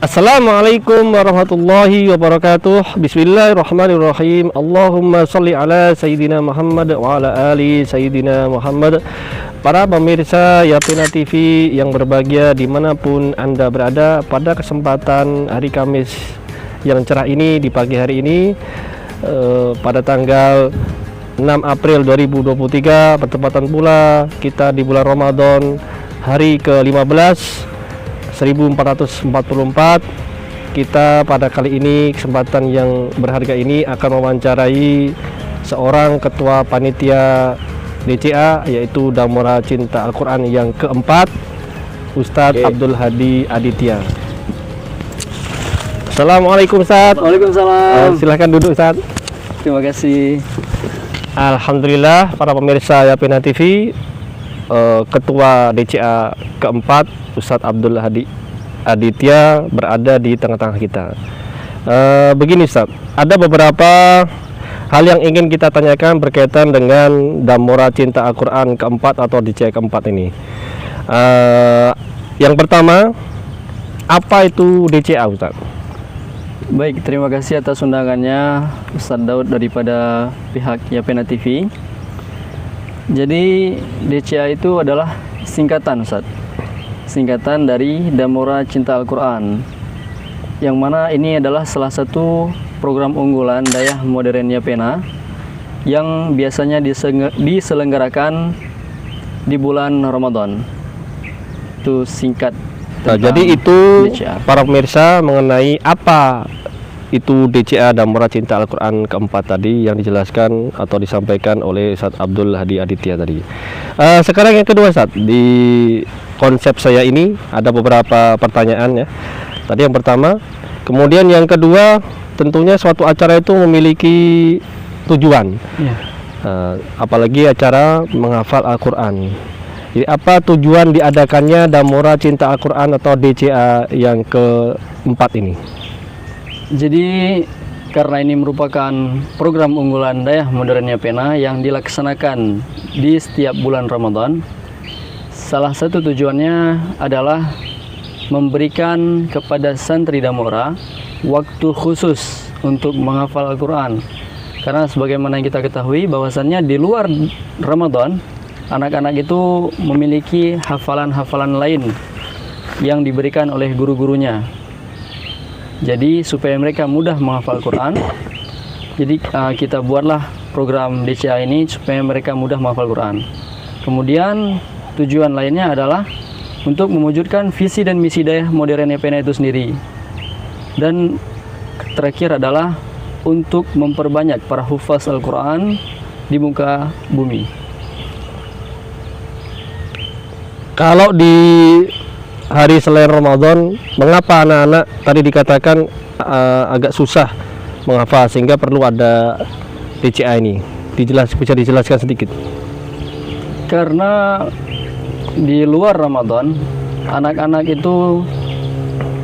Assalamualaikum warahmatullahi wabarakatuh. Bismillahirrahmanirrahim. Allahumma salli ala Sayyidina Muhammad wa ala ali Sayyidina Muhammad. Para pemirsa Yapena TV yang berbahagia dimanapun Anda berada, pada kesempatan hari Kamis yang cerah ini, di pagi hari ini, pada tanggal 6 April 2023, bertepatan pula kita di bulan Ramadan, hari ke-15 1444. Kita pada kali ini, kesempatan yang berharga ini, akan mewawancarai seorang ketua panitia DCA, yaitu Damora Cinta Al-Quran yang keempat, Ustadz Abdul Hadi Aditya. Assalamualaikum Ustadz. Waalaikumsalam. Silahkan duduk Ustadz. Terima kasih. Alhamdulillah, para pemirsa Yapena TV, Ketua DCA keempat, Ustadz Abdul Hadi Aditya, berada di tengah-tengah kita. Begini Ustadz, ada beberapa hal yang ingin kita tanyakan berkaitan dengan Damora Cinta Al-Quran keempat atau DCA keempat ini. Yang pertama, apa itu DCA Ustadz? Baik, terima kasih atas undangannya Ustadz Daud daripada pihak Yapena TV. Jadi DCA itu adalah singkatan Ustadz, singkatan dari Damora Cinta Al-Quran, yang mana ini adalah salah satu program unggulan Dayah Modern Yapena yang biasanya diselenggarakan di bulan Ramadan. Itu singkat. Nah, jadi itu DCA. Para pemirsa mengenai apa itu DCA Damora Cinta Al-Quran keempat tadi yang dijelaskan atau disampaikan oleh Ustadz Abdul Hadi Aditya tadi. Sekarang yang kedua Ustadz, di konsep saya ini ada beberapa pertanyaan ya. Tadi yang pertama, kemudian yang kedua, tentunya suatu acara itu memiliki tujuan. Ya. Apalagi acara menghafal Al-Quran. Jadi apa tujuan diadakannya Damora Cinta Al-Quran atau DCA yang keempat ini? Jadi karena ini merupakan program unggulan Dayah Modern Yapena yang dilaksanakan di setiap bulan Ramadan, salah satu tujuannya adalah memberikan kepada santri Damora waktu khusus untuk menghafal Al-Quran. Karena sebagaimana yang kita ketahui bahwasannya di luar Ramadan, anak-anak itu memiliki hafalan-hafalan lain yang diberikan oleh guru-gurunya. Jadi supaya mereka mudah menghafal Quran, jadi kita buatlah program DCA ini supaya mereka mudah menghafal Quran. Kemudian tujuan lainnya adalah untuk mewujudkan visi dan misi Dayah Modern Yapena itu sendiri. Dan terakhir adalah untuk memperbanyak para hufaz Al-Quran di muka bumi. Kalau di hari selain Ramadan, mengapa anak-anak tadi dikatakan agak susah menghafal sehingga perlu ada DCA ini? Bisa dijelaskan sedikit? Karena di luar Ramadan, anak-anak itu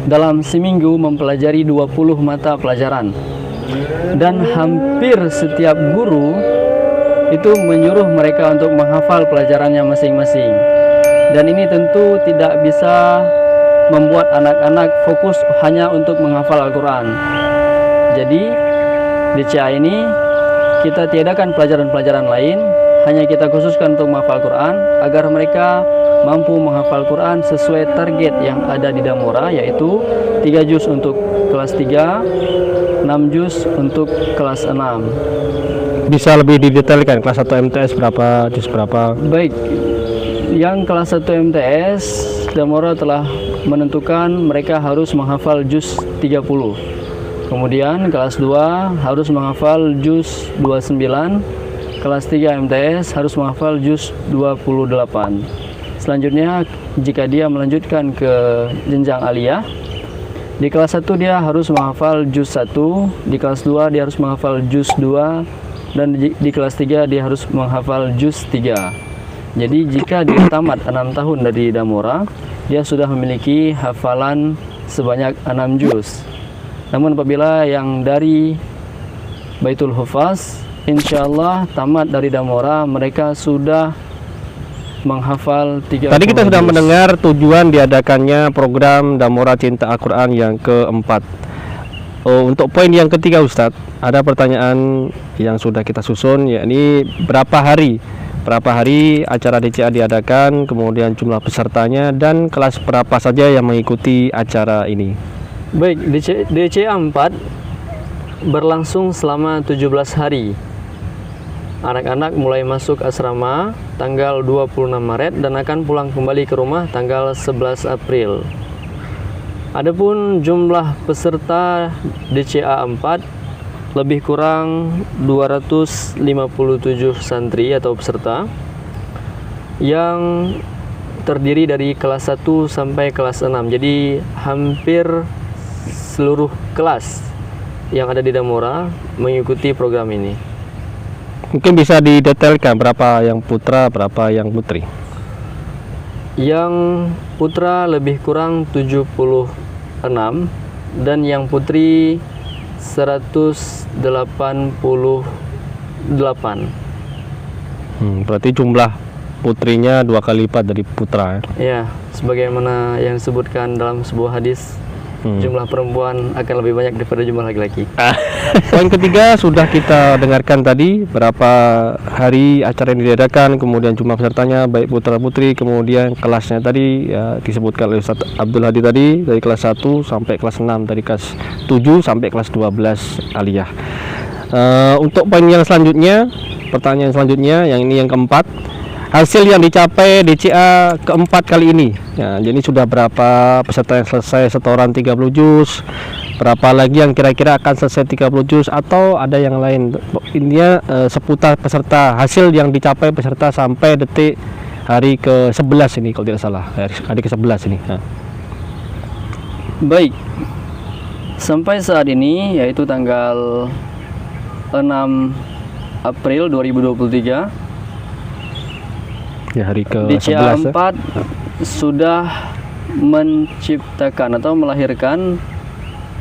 dalam seminggu mempelajari 20 mata pelajaran. Dan hampir setiap guru itu menyuruh mereka untuk menghafal pelajarannya masing-masing. Dan ini tentu tidak bisa membuat anak-anak fokus hanya untuk menghafal Al-Quran. Jadi DCA ini kita tiadakan pelajaran-pelajaran lain, hanya kita khususkan untuk menghafal Al-Quran agar mereka mampu menghafal Al-Quran sesuai target yang ada di Damora, yaitu 3 juz untuk kelas 3, 6 juz untuk kelas 6. Bisa lebih didetailkan kelas 1 MTS berapa, juz berapa? Baik, yang kelas 1 MTS, Damora telah menentukan mereka harus menghafal juz 30. Kemudian kelas 2 harus menghafal juz 29. Kelas 3 MTS harus menghafal juz 28. Selanjutnya, jika dia melanjutkan ke jenjang aliyah, di kelas 1 dia harus menghafal juz 1, di kelas 2 dia harus menghafal juz 2, dan di kelas 3 dia harus menghafal juz 3. Jadi jika dia tamat 6 tahun dari Damora, dia sudah memiliki hafalan sebanyak 6 juz. Namun apabila yang dari Baitul Hufaz, insya Allah tamat dari Damora, mereka sudah menghafal 30 Tadi kita sudah juz. mendengar tujuan diadakannya program Damora Cinta Al-Quran yang keempat. Untuk poin yang ketiga Ustadz, ada pertanyaan yang sudah kita susun, yakni berapa hari acara DCA diadakan, kemudian jumlah pesertanya, dan kelas berapa saja yang mengikuti acara ini. Baik, DCA 4 berlangsung selama 17 hari. Anak-anak mulai masuk asrama tanggal 26 Maret dan akan pulang kembali ke rumah tanggal 11 April. Adapun jumlah peserta DCA 4 lebih kurang 257 santri atau peserta yang terdiri dari kelas 1 sampai kelas 6. Jadi hampir seluruh kelas yang ada di Damora mengikuti program ini. Mungkin bisa didetailkan berapa yang putra, berapa yang putri? Yang putra lebih kurang 76 dan yang putri 188. Berarti jumlah putrinya 2 kali lipat dari putra. Ya, sebagaimana yang disebutkan dalam sebuah hadis, jumlah perempuan akan lebih banyak daripada jumlah laki-laki. Poin ketiga sudah kita dengarkan tadi, berapa hari acara yang diadakan, kemudian jumlah pesertanya baik putra putri, kemudian kelasnya tadi ya, disebutkan oleh Ustaz Abdul Hadi tadi, dari kelas 1 sampai kelas 6, dari kelas 7 sampai kelas 12 aliyah. Untuk poin yang selanjutnya, pertanyaan selanjutnya, yang ini yang keempat, hasil yang dicapai DCA keempat kali ini ya, jadi sudah berapa peserta yang selesai setoran 30 juz, berapa lagi yang kira-kira akan selesai 30 juz, atau ada yang lain. Intinya seputar peserta, hasil yang dicapai peserta sampai detik hari ke-11 ini kalau tidak salah, hari ke-11 ini ya. Baik, sampai saat ini yaitu tanggal 6 April 2023 Ya, hari DCA ke-11 4 sudah menciptakan atau melahirkan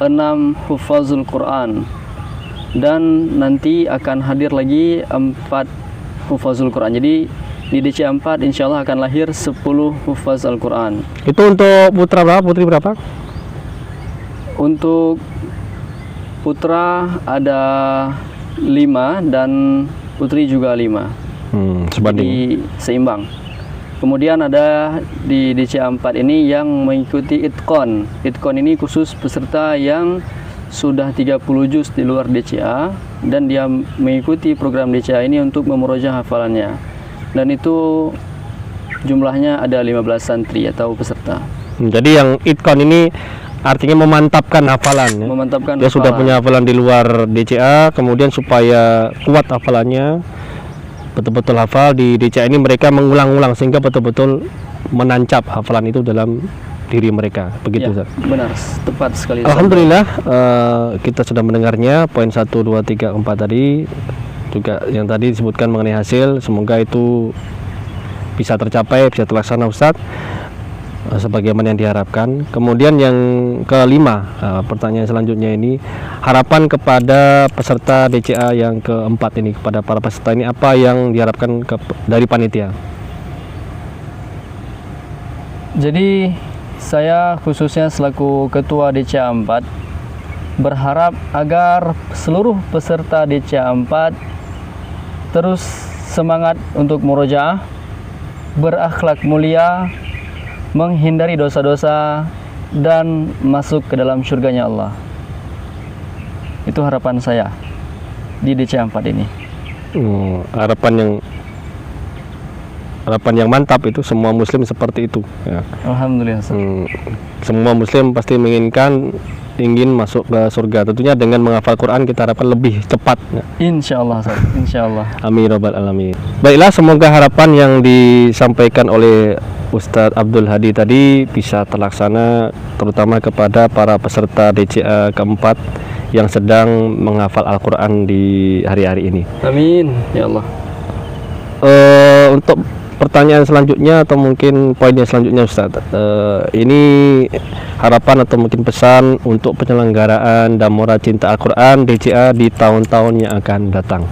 6 hufazul Quran, dan nanti akan hadir lagi 4 hufazul Quran. Jadi di DCA 4 insya Allah akan lahir 10 hufaz Al-Quran. Itu untuk putra berapa, putri berapa? Untuk putra ada 5 dan putri juga 5. Sebanding. Jadi seimbang. Kemudian ada di DCA 4 ini yang mengikuti Itqon. Itqon ini khusus peserta yang sudah 30 juz di luar DCA dan dia mengikuti program DCA ini untuk memurojaah hafalannya. Dan itu jumlahnya ada 15 santri atau peserta. Jadi yang Itqon ini artinya memantapkan hafalan ya. Memantapkan Dia hafalan. sudah punya hafalan di luar DCA, kemudian supaya kuat hafalannya, betul-betul hafal di DCA ini, mereka mengulang-ulang sehingga betul-betul menancap hafalan itu dalam diri mereka. Begitu, Ya, Ustaz? benar, tepat sekali. Alhamdulillah, kita sudah mendengarnya poin 1, 2, 3, 4 tadi, juga yang tadi disebutkan mengenai hasil. Semoga itu bisa tercapai, bisa terlaksana Ustaz, sebagaimana yang diharapkan. Kemudian yang kelima, pertanyaan selanjutnya ini, harapan kepada peserta DCA yang keempat ini, kepada para peserta ini, apa yang diharapkan dari panitia? Jadi saya khususnya selaku ketua DCA 4 berharap agar seluruh peserta DCA 4 terus semangat untuk murojaah, berakhlak mulia, menghindari dosa-dosa, dan masuk ke dalam surganya Allah. Itu harapan saya di DCA 4 ini. Harapan yang mantap, itu semua muslim seperti itu ya. Alhamdulillah. Semua muslim pasti ingin masuk ke surga, tentunya dengan menghafal Quran kita harapkan lebih cepat ya. Insya Allah, insya Allah. Amin rabbal alamin. Baiklah, semoga harapan yang disampaikan oleh Ustadz Abdul Hadi tadi bisa terlaksana, terutama kepada para peserta DCA keempat yang sedang menghafal Al-Quran di hari-hari ini. Amin ya Allah. Untuk pertanyaan selanjutnya atau mungkin poin yang selanjutnya Ustadz, ini harapan atau mungkin pesan untuk penyelenggaraan Damora Cinta Al-Quran DCA di tahun-tahun yang akan datang.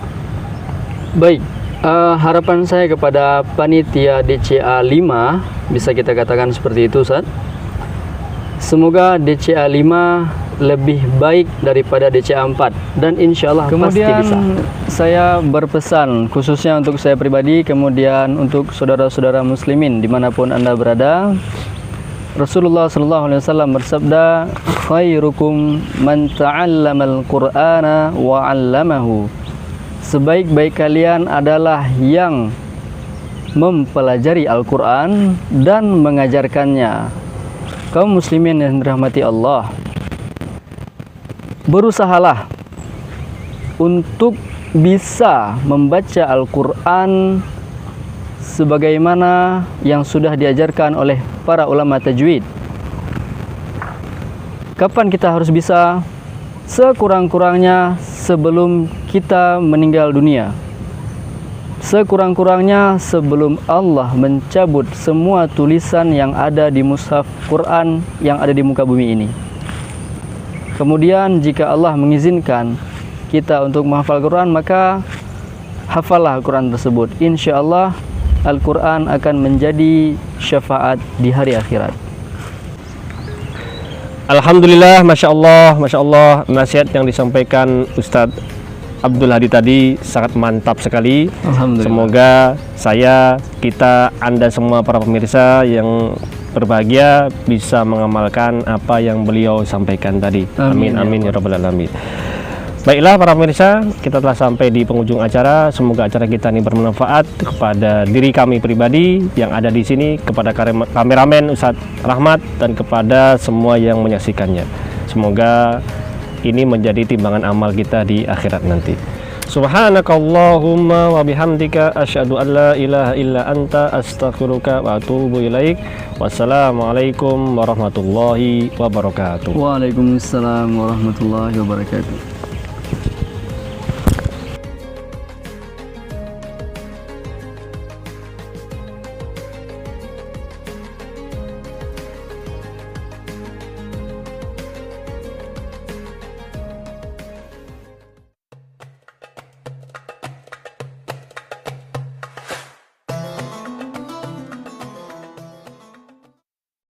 Baik, Harapan saya kepada panitia DCA 5, bisa kita katakan seperti itu, Ustaz. Semoga DCA 5 lebih baik daripada DCA 4 dan insya Allah pasti bisa. Kemudian saya berpesan khususnya untuk saya pribadi, kemudian untuk saudara-saudara muslimin dimanapun Anda berada. Rasulullah SAW bersabda, khairukum man ta'allamal Qur'ana wa 'allamahu. Sebaik-baik kalian adalah yang mempelajari Al-Quran dan mengajarkannya. Kaum muslimin yang dirahmati Allah, berusahalah untuk bisa membaca Al-Quran sebagaimana yang sudah diajarkan oleh para ulama tajwid. Kapan kita harus bisa? Sekurang-kurangnya sebelum kita meninggal dunia, sekurang-kurangnya sebelum Allah mencabut semua tulisan yang ada di mushaf Quran yang ada di muka bumi ini. Kemudian jika Allah mengizinkan kita untuk menghafal Quran, maka hafallah Al-Quran tersebut. Insya Allah Al-Quran akan menjadi syafaat di hari akhirat. Alhamdulillah, Masya Allah, nasihat yang disampaikan Ustadz Abdul Hadi tadi sangat mantap sekali. Semoga saya, kita, Anda semua para pemirsa yang berbahagia bisa mengamalkan apa yang beliau sampaikan tadi. Amin, amin ya rabbal alamin. Baiklah para pemirsa, kita telah sampai di penghujung acara. Semoga acara kita ini bermanfaat kepada diri kami pribadi yang ada di sini, kepada kameramen Ustadz Rahmat, dan kepada semua yang menyaksikannya. Semoga ini menjadi timbangan amal kita di akhirat nanti. Subhanakallahumma wa bihamdika asyhadu an la ilaha illa anta astaghfiruka wa atubu ilaik. Wassalamualaikum warahmatullahi wabarakatuh. Waalaikumsalam warahmatullahi wabarakatuh.